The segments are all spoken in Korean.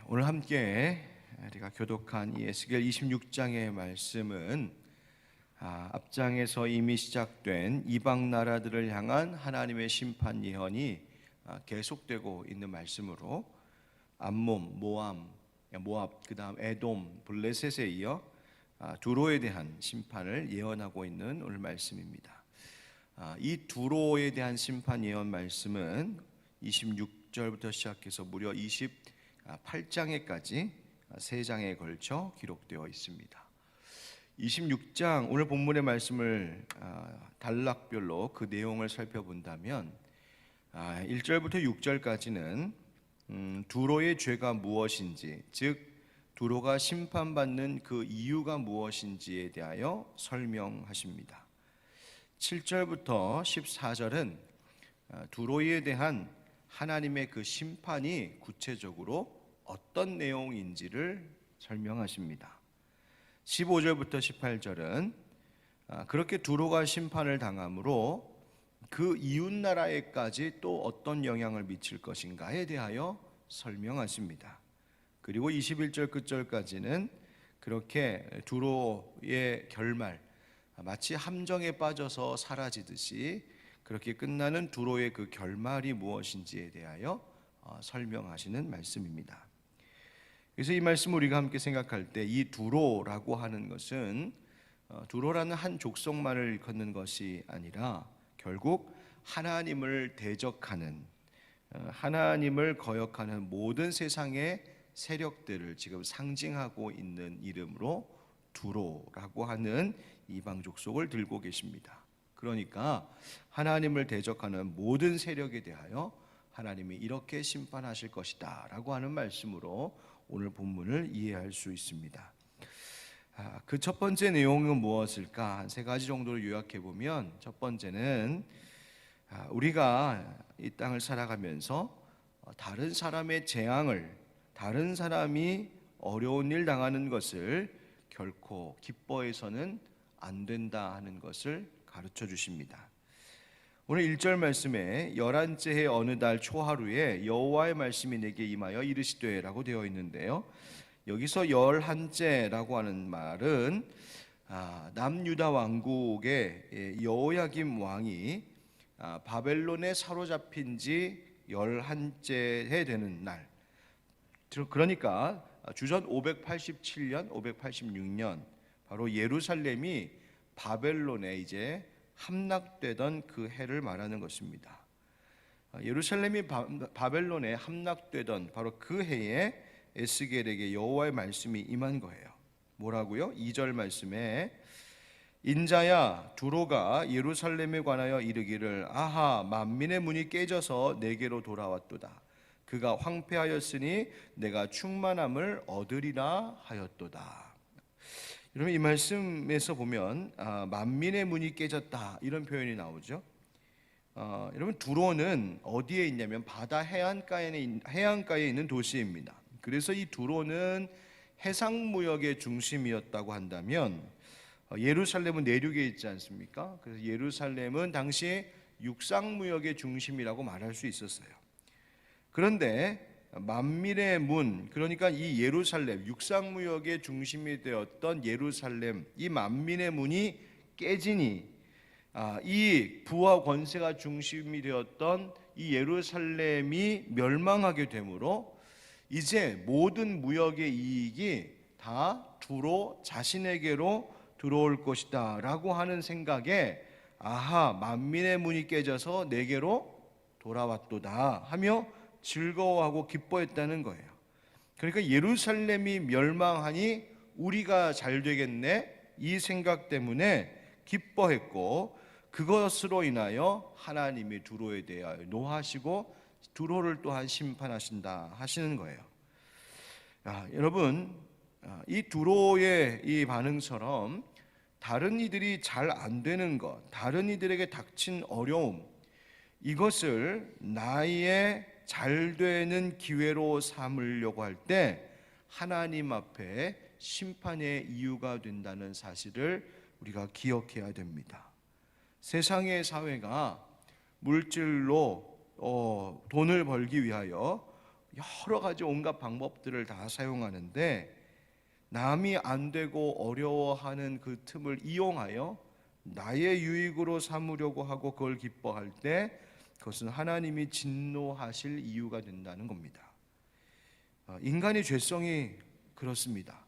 오늘 함께 우리가 교독한 이 에스겔 26장의 말씀은 앞장에서 이미 시작된 이방 나라들을 향한 하나님의 심판 예언이 계속되고 있는 말씀으로 암몬, 모압, 그다음 에돔, 블레셋에 이어 두로에 대한 심판을 예언하고 있는 오늘 말씀입니다. 이 두로에 대한 심판 예언 말씀은 26절부터 시작해서 무려 28장에까지 3장에 걸쳐 기록되어 있습니다. 26장 오늘 본문의 말씀을 단락별로 그 내용을 살펴본다면 1절부터 6절까지는 두로의 죄가 무엇인지, 즉 두로가 심판받는 그 이유가 무엇인지에 대하여 설명하십니다. 7절부터 14절은 두로에 대한 하나님의 그 심판이 구체적으로 어떤 내용인지를 설명하십니다. 15절부터 18절은 그렇게 두로가 심판을 당함으로 그 이웃 나라에까지 또 어떤 영향을 미칠 것인가에 대하여 설명하십니다. 그리고 21절 끝절까지는 그렇게 두로의 결말, 마치 함정에 빠져서 사라지듯이 그렇게 끝나는 두로의 그 결말이 무엇인지에 대하여 설명하시는 말씀입니다. 그래서 이 말씀 우리가 함께 생각할 때 이 두로라고 하는 것은 두로라는 한 족속만을 일컫는 것이 아니라 결국 하나님을 대적하는, 하나님을 거역하는 모든 세상의 세력들을 지금 상징하고 있는 이름으로 두로라고 하는 이방 족속을 들고 계십니다. 그러니까 하나님을 대적하는 모든 세력에 대하여 하나님이 이렇게 심판하실 것이다 라고 하는 말씀으로 오늘 본문을 이해할 수 있습니다. 그 첫 번째 내용은 무엇일까? 한 3가지 정도로 요약해 보면, 첫 번째는 우리가 이 땅을 살아가면서 다른 사람의 재앙을, 다른 사람이 어려운 일 당하는 것을 결코 기뻐해서는 안 된다 하는 것을 가르쳐 주십니다. 오늘 1절 말씀에 11째 해 어느 달 초하루에 여호와의 말씀이 내게 임하여 이르시되 라고 되어 있는데요, 여기서 11째라고 하는 말은 남유다 왕국의 여호야김 왕이 바벨론에 사로잡힌 지 11째 해 되는 날, 그러니까 주전 587년, 586년 바로 예루살렘이 바벨론에 이제 함락되던 그 해를 말하는 것입니다. 예루살렘이 바벨론에 함락되던 바로 그 해에 에스겔에게 여호와의 말씀이 임한 거예요. 뭐라고요? 2절 말씀에 인자야, 두로가 예루살렘에 관하여 이르기를 아하, 만민의 문이 깨져서 내게로 돌아왔도다. 그가 황폐하였으니 내가 충만함을 얻으리라 하였도다. 여러분, 이 말씀에서 보면 만민의 문이 깨졌다 이런 표현이 나오죠. 여러분, 두로는 어디에 있냐면 바다 해안가에 있는 도시입니다. 그래서 이 두로는 해상무역의 중심이었다고 한다면 예루살렘은 내륙에 있지 않습니까? 그래서 예루살렘은 당시 육상무역의 중심이라고 말할 수 있었어요. 그런데 만민의 문, 그러니까 이 예루살렘, 육상무역의 중심이 되었던 예루살렘, 이 만민의 문이 깨지니 이 부와 권세가 중심이 되었던 이 예루살렘이 멸망하게 되므로 이제 모든 무역의 이익이 다 두로 자신에게로 들어올 것이다 라고 하는 생각에 아하, 만민의 문이 깨져서 내게로 돌아왔도다 하며 즐거워하고 기뻐했다는 거예요. 그러니까 예루살렘이 멸망하니 우리가 잘 되겠네, 이 생각 때문에 기뻐했고, 그것으로 인하여 하나님이 두로에 대하여 노하시고 두로를 또한 심판하신다 하시는 거예요. 여러분, 이 두로의 이 반응처럼 다른 이들이 잘 안 되는 것, 다른 이들에게 닥친 어려움, 이것을 나의 잘 되는 기회로 삼으려고 할 때 하나님 앞에 심판의 이유가 된다는 사실을 우리가 기억해야 됩니다. 세상의 사회가 물질로 돈을 벌기 위하여 여러 가지 온갖 방법들을 다 사용하는데 남이 안 되고 어려워하는 그 틈을 이용하여 나의 유익으로 삼으려고 하고 그걸 기뻐할 때 그것은 하나님이 진노하실 이유가 된다는 겁니다. 인간의 죄성이 그렇습니다.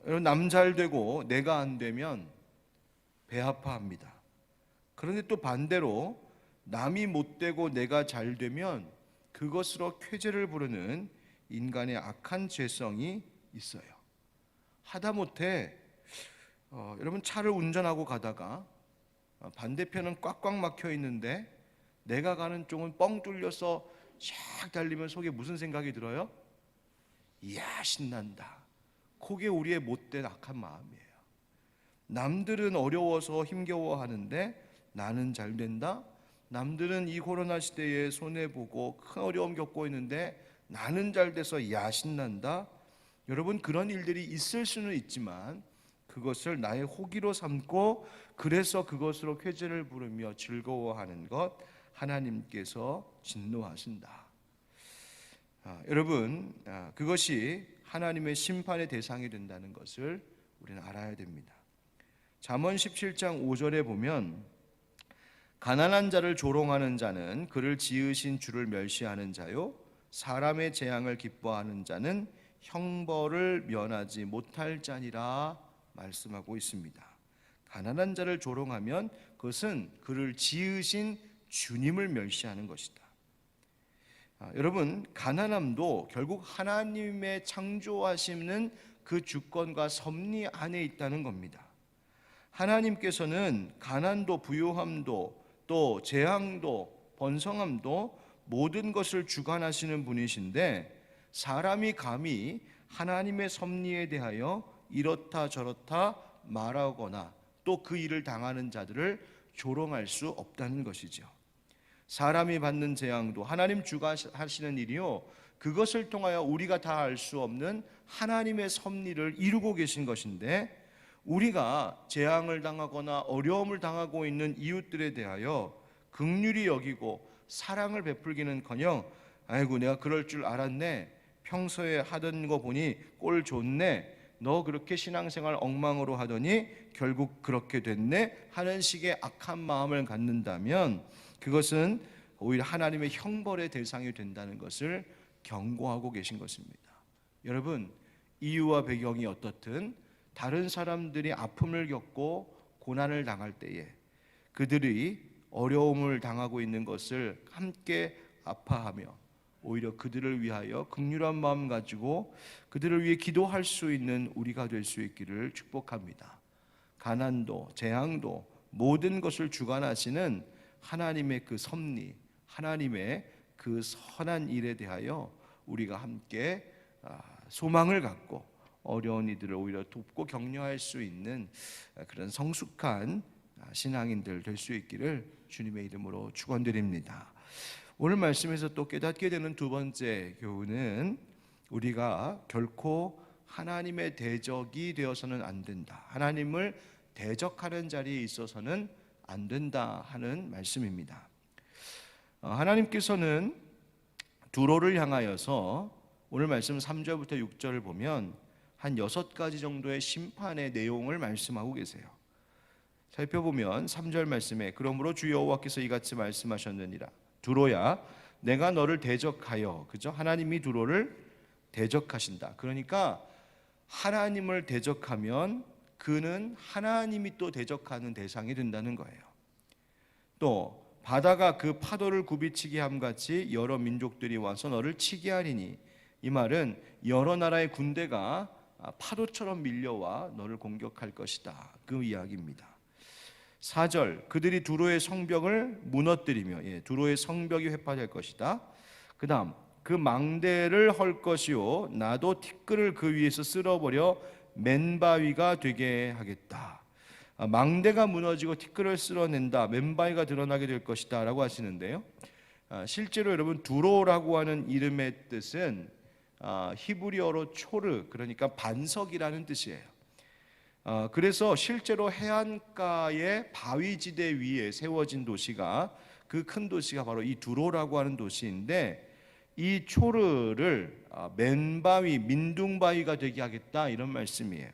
여러분, 남 잘 되고 내가 안 되면 배 아파합니다. 그런데 또 반대로 남이 못 되고 내가 잘 되면 그것으로 쾌재를 부르는 인간의 악한 죄성이 있어요. 하다못해 여러분, 차를 운전하고 가다가 반대편은 꽉꽉 막혀 있는데 내가 가는 쪽은 뻥 뚫려서 샥 달리면 속에 무슨 생각이 들어요? 이야, 신난다. 그게 우리의 못된 악한 마음이에요. 남들은 어려워서 힘겨워하는데 나는 잘 된다. 남들은 이 코로나 시대에 손해보고 큰 어려움 겪고 있는데 나는 잘 돼서 야, 신난다. 여러분, 그런 일들이 있을 수는 있지만 그것을 나의 호기로 삼고 그래서 그것으로 쾌재를 부르며 즐거워하는 것, 하나님께서 진노하신다. 여러분, 그것이 하나님의 심판의 대상이 된다는 것을 우리는 알아야 됩니다. 잠언 17장 5절에 보면 가난한 자를 조롱하는 자는 그를 지으신 주를 멸시하는 자요, 사람의 재앙을 기뻐하는 자는 형벌을 면하지 못할 자니라 말씀하고 있습니다. 가난한 자를 조롱하면 그것은 그를 지으신 주님을 멸시하는 것이다. 여러분, 가난함도 결국 하나님의 창조하시는 그 주권과 섭리 안에 있다는 겁니다. 하나님께서는 가난도 부유함도 또 재앙도 번성함도 모든 것을 주관하시는 분이신데 사람이 감히 하나님의 섭리에 대하여 이렇다 저렇다 말하거나 또 그 일을 당하는 자들을 조롱할 수 없다는 것이죠. 사람이 받는 재앙도 하나님 주관하시는 일이요, 그것을 통하여 우리가 다 알 수 없는 하나님의 섭리를 이루고 계신 것인데 우리가 재앙을 당하거나 어려움을 당하고 있는 이웃들에 대하여 긍휼히 여기고 사랑을 베풀기는커녕 아이고 내가 그럴 줄 알았네, 평소에 하던 거 보니 꼴 좋네, 너 그렇게 신앙생활 엉망으로 하더니 결국 그렇게 됐네 하는 식의 악한 마음을 갖는다면 그것은 오히려 하나님의 형벌의 대상이 된다는 것을 경고하고 계신 것입니다. 여러분, 이유와 배경이 어떻든 다른 사람들이 아픔을 겪고 고난을 당할 때에 그들이 어려움을 당하고 있는 것을 함께 아파하며 오히려 그들을 위하여 긍휼한 마음 가지고 그들을 위해 기도할 수 있는 우리가 될 수 있기를 축복합니다. 가난도 재앙도 모든 것을 주관하시는 하나님의 그 섭리, 하나님의 그 선한 일에 대하여 우리가 함께 소망을 갖고 어려운 이들을 오히려 돕고 격려할 수 있는 그런 성숙한 신앙인들 될 수 있기를 주님의 이름으로 축원드립니다. 오늘 말씀에서 또 깨닫게 되는 두 번째 교훈은 우리가 결코 하나님의 대적이 되어서는 안 된다, 하나님을 대적하는 자리에 있어서는 안 된다 하는 말씀입니다. 하나님께서는 두로를 향하여서 오늘 말씀 3절부터 6절을 보면 한 6가지 정도의 심판의 내용을 말씀하고 계세요. 살펴보면 3절 말씀에 그러므로 주 여호와께서 이같이 말씀하셨느니라, 두로야 내가 너를 대적하여, 그죠? 하나님이 두로를 대적하신다. 그러니까 하나님을 대적하면 그는 하나님이 또 대적하는 대상이 된다는 거예요. 또 바다가 그 파도를 굽이치게 함같이 여러 민족들이 와서 너를 치게 하리니, 이 말은 여러 나라의 군대가 파도처럼 밀려와 너를 공격할 것이다, 그 이야기입니다. 4절 그들이 두로의 성벽을 무너뜨리며, 두로의 성벽이 회파될 것이다. 그 다음 그 망대를 헐 것이요 나도 티끌을 그 위에서 쓸어버려 맨바위가 되게 하겠다. 망대가 무너지고 티끌을 쓸어낸다, 맨바위가 드러나게 될 것이다 라고 하시는데요, 실제로 여러분 두로라고 하는 이름의 뜻은 히브리어로 초르, 그러니까 반석이라는 뜻이에요. 그래서 실제로 해안가의 바위지대 위에 세워진 도시가, 그 큰 도시가 바로 이 두로라고 하는 도시인데, 이 초르를 맨바위, 민둥바위가 되게 하겠다, 이런 말씀이에요.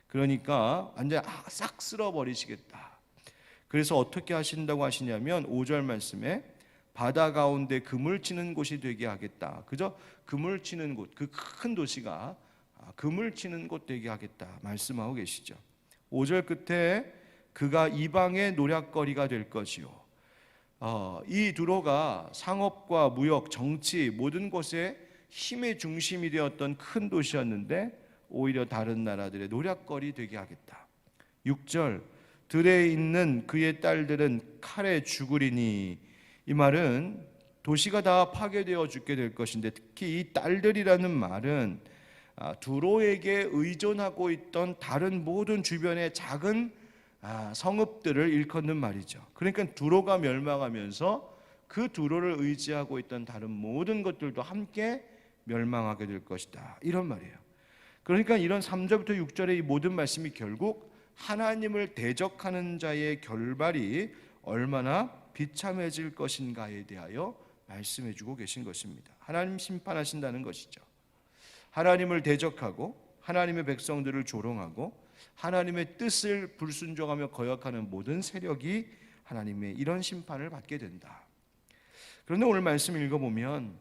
그러니까 완전 싹 쓸어버리시겠다. 그래서 어떻게 하신다고 하시냐면 5절 말씀에 바다 가운데 그물 치는 곳이 되게 하겠다. 그저 그물 치는 곳, 그 큰 도시가 그물 치는 곳 되게 하겠다 말씀하고 계시죠. 5절 끝에 그가 이방의 노략거리가 될 것이요. 이 두로가 상업과 무역, 정치 모든 것에 힘의 중심이 되었던 큰 도시였는데 오히려 다른 나라들의 노략거리 되게 하겠다. 6절 들에 있는 그의 딸들은 칼에 죽으리니, 이 말은 도시가 다 파괴되어 죽게 될 것인데 특히 이 딸들이라는 말은 두로에게 의존하고 있던 다른 모든 주변의 작은 성읍들을 일컫는 말이죠. 그러니까 두로가 멸망하면서 그 두로를 의지하고 있던 다른 모든 것들도 함께 멸망하게 될 것이다, 이런 말이에요. 그러니까 이런 3절부터 6절의 이 모든 말씀이 결국 하나님을 대적하는 자의 결말이 얼마나 비참해질 것인가에 대하여 말씀해 주고 계신 것입니다. 하나님 심판하신다는 것이죠. 하나님을 대적하고 하나님의 백성들을 조롱하고 하나님의 뜻을 불순종하며 거역하는 모든 세력이 하나님의 이런 심판을 받게 된다. 그런데 오늘 말씀 읽어보면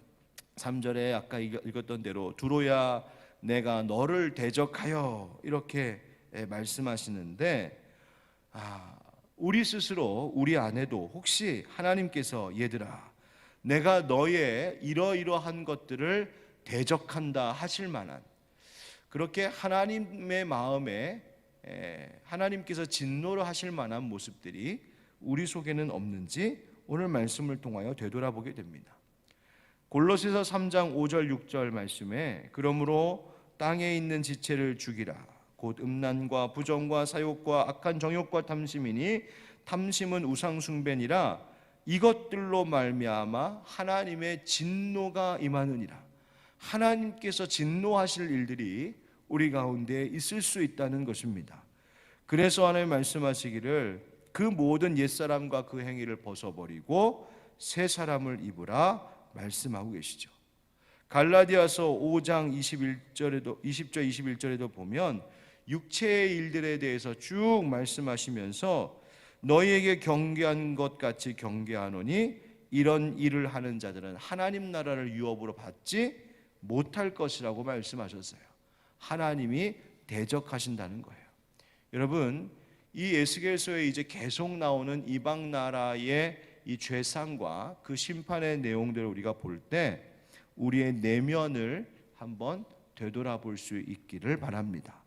3절에 아까 읽었던 대로 두로야 내가 너를 대적하여 이렇게 말씀하시는데, 우리 스스로 우리 안에도 혹시 하나님께서 얘들아 내가 너의 이러이러한 것들을 대적한다 하실 만한, 그렇게 하나님의 마음에 하나님께서 진노를 하실 만한 모습들이 우리 속에는 없는지 오늘 말씀을 통하여 되돌아보게 됩니다. 골로새서 3장 5절 6절 말씀에 그러므로 땅에 있는 지체를 죽이라 곧 음란과 부정과 사욕과 악한 정욕과 탐심이니 탐심은 우상 숭배니라 이것들로 말미암아 하나님의 진노가 임하느니라. 하나님께서 진노하실 일들이 우리 가운데 있을 수 있다는 것입니다. 그래서 하나님 말씀하시기를 그 모든 옛사람과 그 행위를 벗어버리고 새 사람을 입으라 말씀하고 계시죠. 갈라디아서 5장 20절 21절에도 보면 육체의 일들에 대해서 쭉 말씀하시면서 너희에게 경계한 것 같이 경계하노니 이런 일을 하는 자들은 하나님 나라를 유업으로 받지 못할 것이라고 말씀하셨어요. 하나님이 대적하신다는 거예요. 여러분, 이 에스겔서에 이제 계속 나오는 이방 나라의 이 죄상과 그 심판의 내용들을 우리가 볼 때 우리의 내면을 한번 되돌아볼 수 있기를 바랍니다.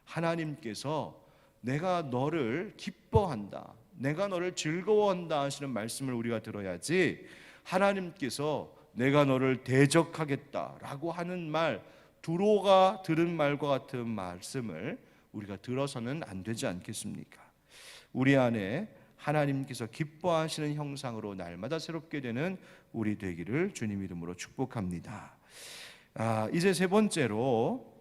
하나님께서 내가 너를 기뻐한다, 내가 너를 즐거워한다 하시는 말씀을 우리가 들어야지, 하나님께서 내가 너를 대적하겠다라고 하는 말, 두로가 들은 말과 같은 말씀을 우리가 들어서는 안 되지 않겠습니까? 우리 안에 하나님께서 기뻐하시는 형상으로 날마다 새롭게 되는 우리 되기를 주님 이름으로 축복합니다. 이제 세 번째로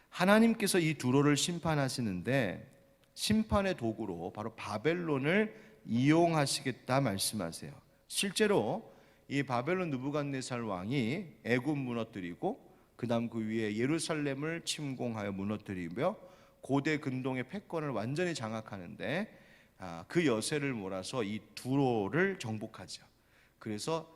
하나님께서 이 두로를 심판하시는데 심판의 도구로 바로 바벨론을 이용하시겠다 말씀하세요. 실제로 이 바벨론 느부갓네살 왕이 애굽 무너뜨리고 그다음 그 위에 예루살렘을 침공하여 무너뜨리며 고대 근동의 패권을 완전히 장악하는데 그 여세를 몰아서 이 두로를 정복하죠. 그래서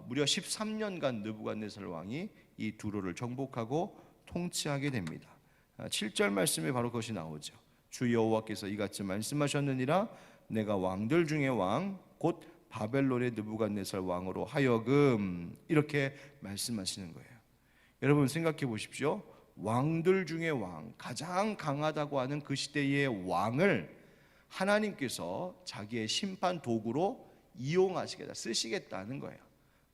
무려 13년간 느부갓네살 왕이 이 두로를 정복하고 통치하게 됩니다. 7절 말씀에 바로 그것이 나오죠. 주 여호와께서 이같이 말씀하셨느니라 내가 왕들 중에 왕 곧 바벨론의 느부갓네살 왕으로 하여금, 이렇게 말씀하시는 거예요. 여러분 생각해 보십시오. 왕들 중에 왕, 가장 강하다고 하는 그 시대의 왕을 하나님께서 자기의 심판 도구로 이용하시겠다, 쓰시겠다는 거예요.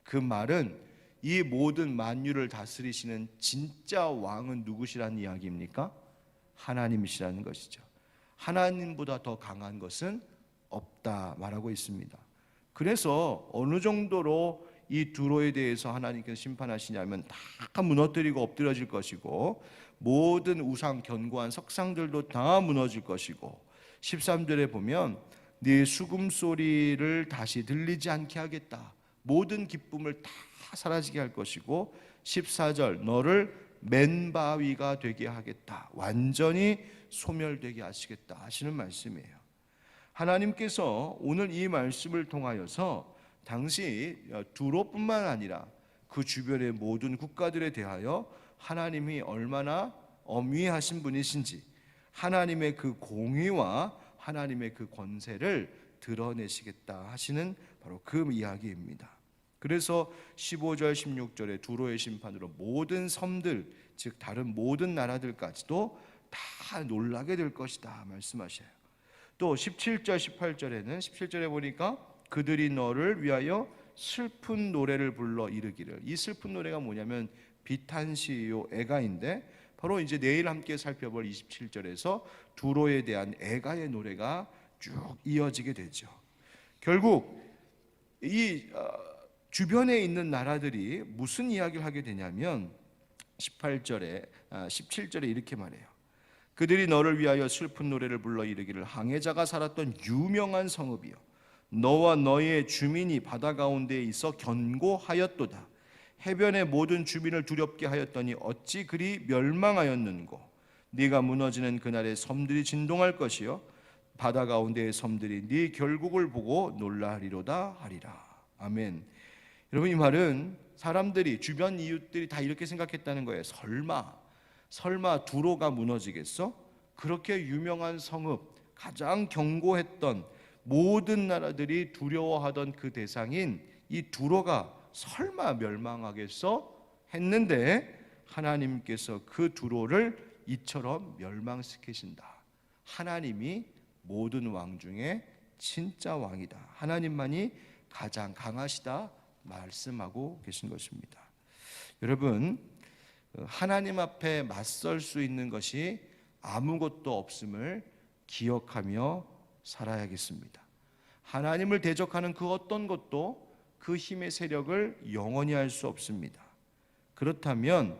그 말은 이 모든 만유를 다스리시는 진짜 왕은 누구시라는 이야기입니까? 하나님이시라는 것이죠. 하나님보다 더 강한 것은 없다 말하고 있습니다. 그래서 어느 정도로 이 두로에 대해서 하나님께서 심판하시냐면 다 무너뜨리고 엎드려질 것이고 모든 우상 견고한 석상들도 다 무너질 것이고 13절에 보면 네 수금소리를 다시 들리지 않게 하겠다 모든 기쁨을 다 사라지게 할 것이고 14절 너를 맨바위가 되게 하겠다. 완전히 소멸되게 하시겠다 하시는 말씀이에요. 하나님께서 오늘 이 말씀을 통하여서 당시 두로뿐만 아니라 그 주변의 모든 국가들에 대하여 하나님이 얼마나 엄위하신 분이신지, 하나님의 그 공의와 하나님의 그 권세를 드러내시겠다 하시는 바로 그 이야기입니다. 그래서 15절 16절에 두로의 심판으로 모든 섬들, 즉 다른 모든 나라들까지도 다 놀라게 될 것이다 말씀하셔요. 또 17절 18절에는 17절에 보니까 그들이 너를 위하여 슬픈 노래를 불러 이르기를. 이 슬픈 노래가 뭐냐면 비탄시요 애가인데, 바로 이제 내일 함께 살펴볼 27절에서 두로에 대한 애가의 노래가 쭉 이어지게 되죠. 결국 이 주변에 있는 나라들이 무슨 이야기를 하게 되냐면 17절에 이렇게 말해요. 그들이 너를 위하여 슬픈 노래를 불러 이르기를 항해자가 살았던 유명한 성읍이여, 너와 너의 주민이 바다 가운데에 있어 견고하였도다. 해변의 모든 주민을 두렵게 하였더니 어찌 그리 멸망하였는고. 네가 무너지는 그날에 섬들이 진동할 것이요 바다 가운데의 섬들이 네 결국을 보고 놀라리로다 하리라. 아멘. 여러분, 이 말은 사람들이, 주변 이웃들이 다 이렇게 생각했다는 거예요. 설마 두로가 무너지겠어? 그렇게 유명한 성읍, 가장 견고했던, 모든 나라들이 두려워하던 그 대상인 이 두로가 설마 멸망하겠어? 했는데 하나님께서 그 두로를 이처럼 멸망시키신다. 하나님이 모든 왕 중에 진짜 왕이다, 하나님만이 가장 강하시다 말씀하고 계신 것입니다. 여러분, 하나님 앞에 맞설 수 있는 것이 아무것도 없음을 기억하며 살아야겠습니다. 하나님을 대적하는 그 어떤 것도 그 힘의 세력을 영원히 할 수 없습니다. 그렇다면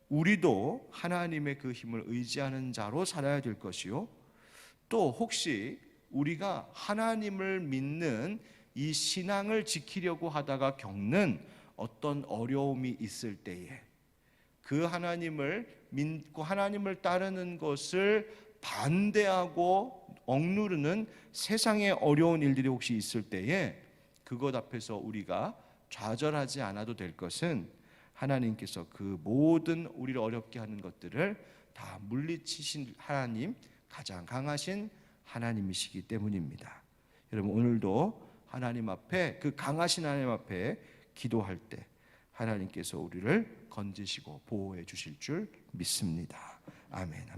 우리도 하나님의 그 힘을 의지하는 자로 살아야 될 것이요, 또 혹시 우리가 하나님을 믿는 이 신앙을 지키려고 하다가 겪는 어떤 어려움이 있을 때에 그 하나님을 믿고 하나님을 따르는 것을 반대하고 억누르는 세상의 어려운 일들이 혹시 있을 때에 그것 앞에서 우리가 좌절하지 않아도 될 것은 하나님께서 그 모든 우리를 어렵게 하는 것들을 다 물리치신 하나님, 가장 강하신 하나님이시기 때문입니다. 여러분, 오늘도 하나님 앞에, 그 강하신 하나님 앞에 기도할 때 하나님께서 우리를 건지시고 보호해 주실 줄 믿습니다. 아멘.